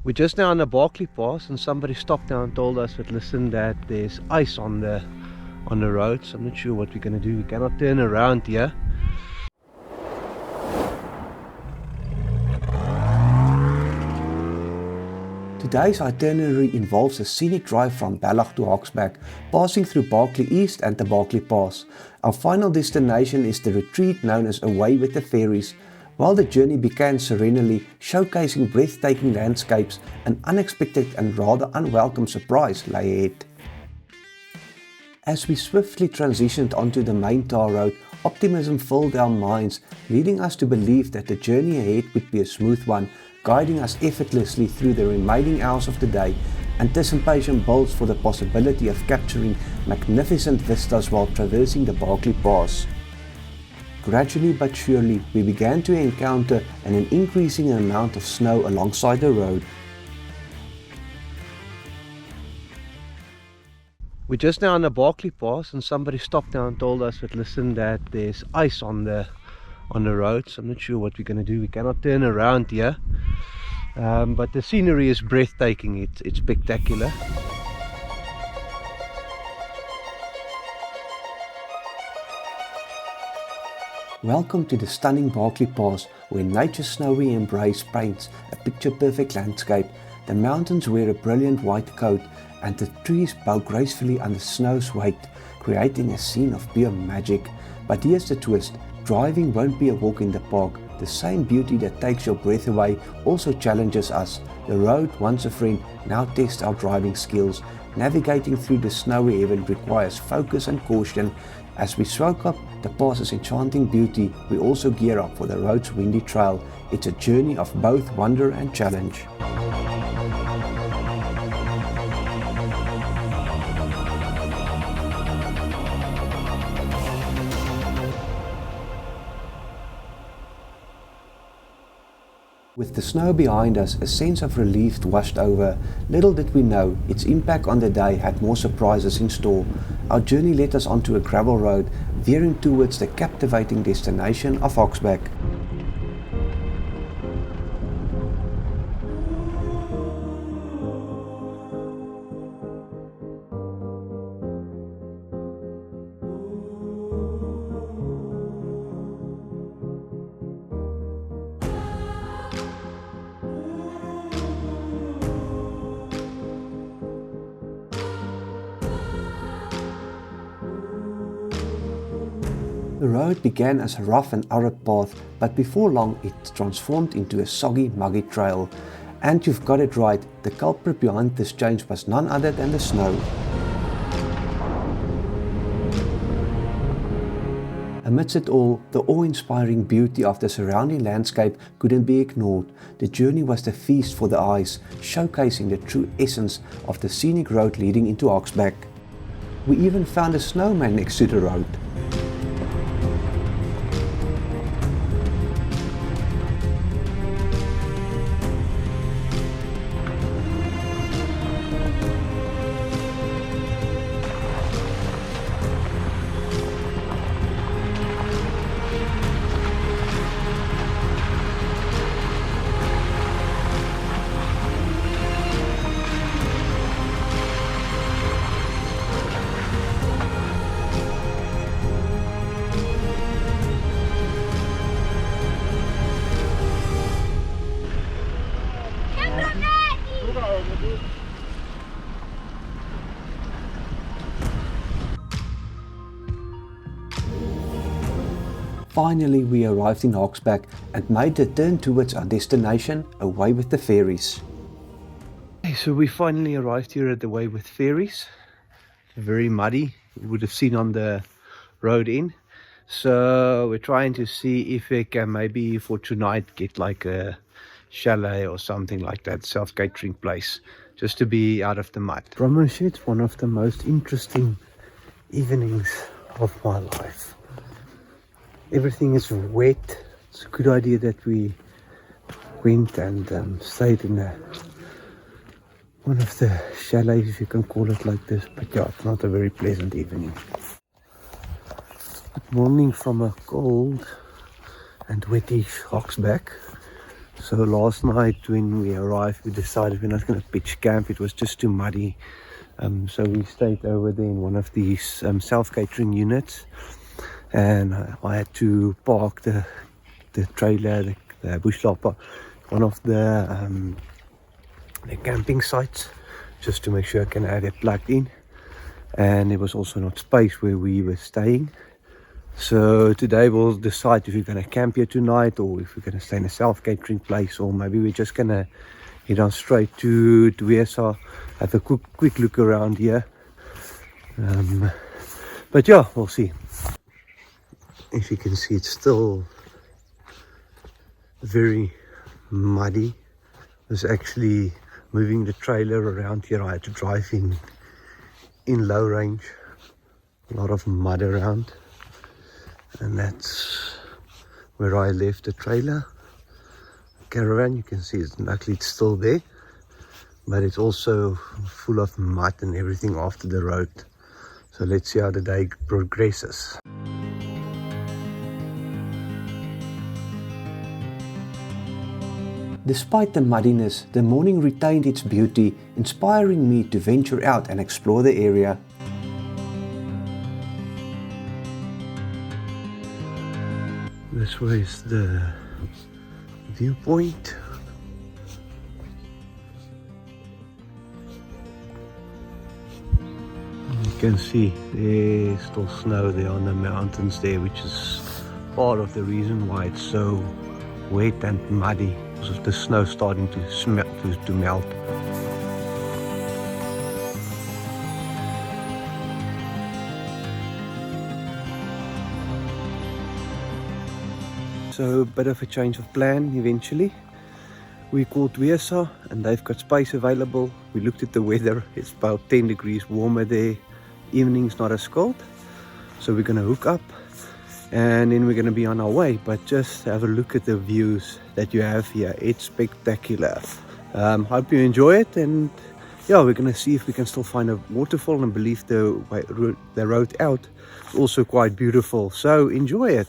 We're just now on the Barkley Pass, and somebody stopped now and told us that listen, that there's ice on the road, so I'm not sure what we're going to do. We cannot turn around here. Today's itinerary involves a scenic drive from Balloch to Hogsback, passing through Barkley East and the Barkley Pass. Our final destination is the retreat known as Away with the Fairies. While the journey began serenely, showcasing breathtaking landscapes, an unexpected and rather unwelcome surprise lay ahead. As we swiftly transitioned onto the main tar road, optimism filled our minds, leading us to believe that the journey ahead would be a smooth one, guiding us effortlessly through the remaining hours of the day. Anticipation builds for the possibility of capturing magnificent vistas while traversing the Barkley Pass. Gradually but surely, we began to encounter an increasing amount of snow alongside the road. We're just now on the Barkley Pass, and somebody stopped now and told us that listen, that there's ice on the road, so I'm not sure what we're going to do. We cannot turn around here, but the scenery is breathtaking. It's spectacular. Welcome to the stunning Barkley Pass, where nature's snowy embrace paints a picture-perfect landscape. The mountains wear a brilliant white coat, and the trees bow gracefully under snow's weight, creating a scene of pure magic. But here's the twist: driving won't be a walk in the park. The same beauty that takes your breath away also challenges us. The road, once a friend, now tests our driving skills. Navigating through the snowy heaven requires focus and caution. As we soak up the pass's enchanting beauty, we also gear up for the road's windy trail. It's a journey of both wonder and challenge. With the snow behind us, a sense of relief washed over. Little did we know, its impact on the day had more surprises in store. Our journey led us onto a gravel road, veering towards the captivating destination of Hogsback. The road began as a rough and arid path, but before long it transformed into a soggy, muggy trail. And you've got it right, the culprit behind this change was none other than the snow. Amidst it all, the awe-inspiring beauty of the surrounding landscape couldn't be ignored. The journey was the feast for the eyes, showcasing the true essence of the scenic road leading into Hogsback. We even found a snowman next to the road. Finally, we arrived in Hogsback and made the turn towards our destination, Away with the Fairies. Okay, so we finally arrived here at the Away with Fairies. Very muddy, you would have seen on the road in. So we're trying to see if we can maybe for tonight get like a chalet or something like that, self-catering place, just to be out of the mud. I promise you, it's one of the most interesting evenings of my life. Everything is wet. It's a good idea that we went and stayed in one of the chalets, if you can call it like this. But yeah, it's not a very pleasant evening. Good morning from a cold and wettish Hogsback. So last night when we arrived, we decided we're not going to pitch camp. It was just too muddy. So we stayed over there in one of these self-catering units, and I had to park the trailer, the bush lopper, one of the camping sites, just to make sure I can have it plugged in. And there was also not space where we were staying. So today we'll decide if we're going to camp here tonight, or if we're going to stay in a self-catering place, or maybe we're just going to head on straight to Wesa, have a quick look around here. But yeah, we'll see. If you can see, it's still very muddy. I was actually moving the trailer around here. I had to drive in low range, a lot of mud around, and that's where I left the trailer. Caravan, you can see luckily it's still there, but it's also full of mud and everything after the road. So let's see how the day progresses. Despite the muddiness, the morning retained its beauty, inspiring me to venture out and explore the area. This way is the viewpoint. You can see there's still snow there on the mountains there, which is part of the reason why it's so wet and muddy, because of the snow starting to melt. So a bit of a change of plan eventually. We called Wesa and they've got space available. We looked at the weather, it's about 10 degrees warmer there. Evening's not as cold. So we're gonna hook up and then we're gonna be on our way. But just have a look at the views that you have here. It's spectacular. Hope you enjoy it, and yeah, we're gonna see if we can still find a waterfall, and believe the road out is also quite beautiful. So enjoy it.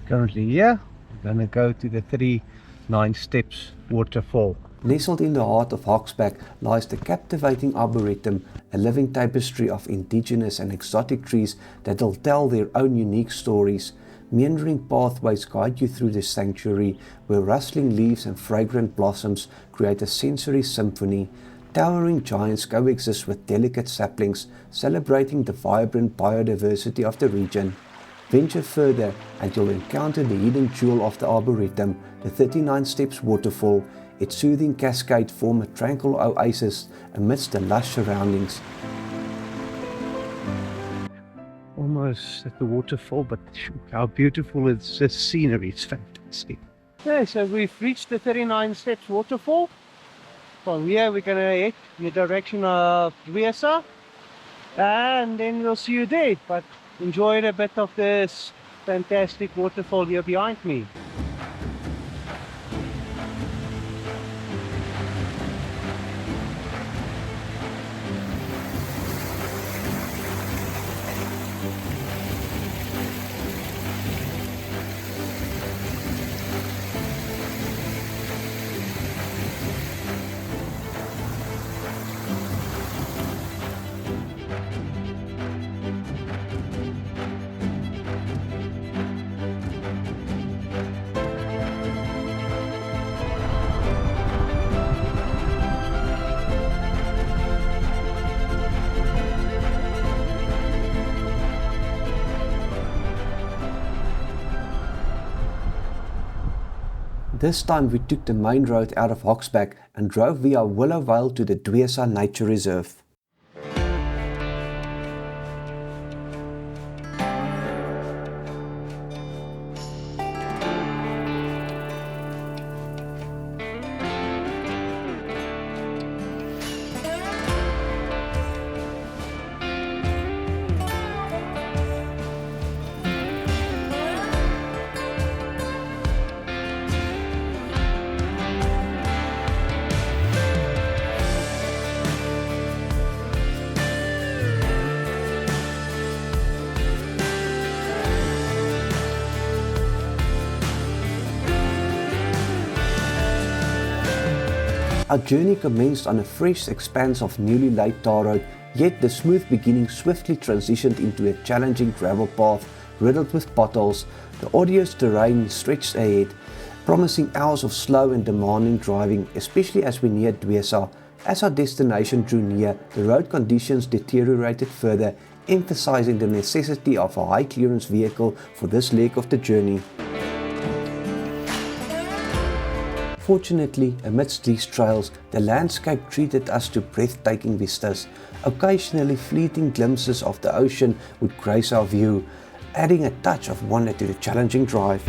Currently here, we're gonna go to the 39 Steps waterfall. Nestled in the heart of Hogsback lies the captivating arboretum, a living tapestry of indigenous and exotic trees that will tell their own unique stories. Meandering pathways guide you through this sanctuary, where rustling leaves and fragrant blossoms create a sensory symphony. Towering giants coexist with delicate saplings, celebrating the vibrant biodiversity of the region. Venture further and you'll encounter the hidden jewel of the arboretum, the 39 Steps waterfall. Its soothing cascade form a tranquil oasis amidst the lush surroundings. Almost at the waterfall, but how beautiful is the scenery, it's fantastic. Okay, so we've reached the 39 Steps waterfall. From here we're gonna head in the direction of Wesa, and then we'll see you there. But enjoy a bit of this fantastic waterfall here behind me. This time we took the main road out of Hogsback and drove via Willow Vale to the Dwesa Nature Reserve. Our journey commenced on a fresh expanse of newly laid tar road, yet the smooth beginning swiftly transitioned into a challenging gravel path riddled with potholes. The arduous terrain stretched ahead, promising hours of slow and demanding driving, especially as we neared Dwesa. As our destination drew near, the road conditions deteriorated further, emphasizing the necessity of a high-clearance vehicle for this leg of the journey. Fortunately, amidst these trails, the landscape treated us to breathtaking vistas. Occasionally fleeting glimpses of the ocean would grace our view, adding a touch of wonder to the challenging drive.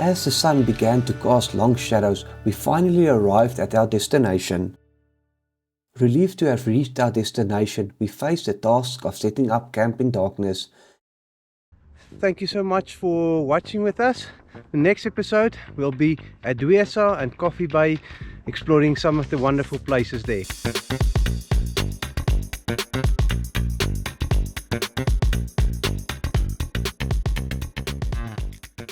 As the sun began to cast long shadows, we finally arrived at our destination. Relieved to have reached our destination, we faced the task of setting up camp in darkness. Thank you so much for watching with us. The next episode will be at Dwesa and Coffee Bay, exploring some of the wonderful places there.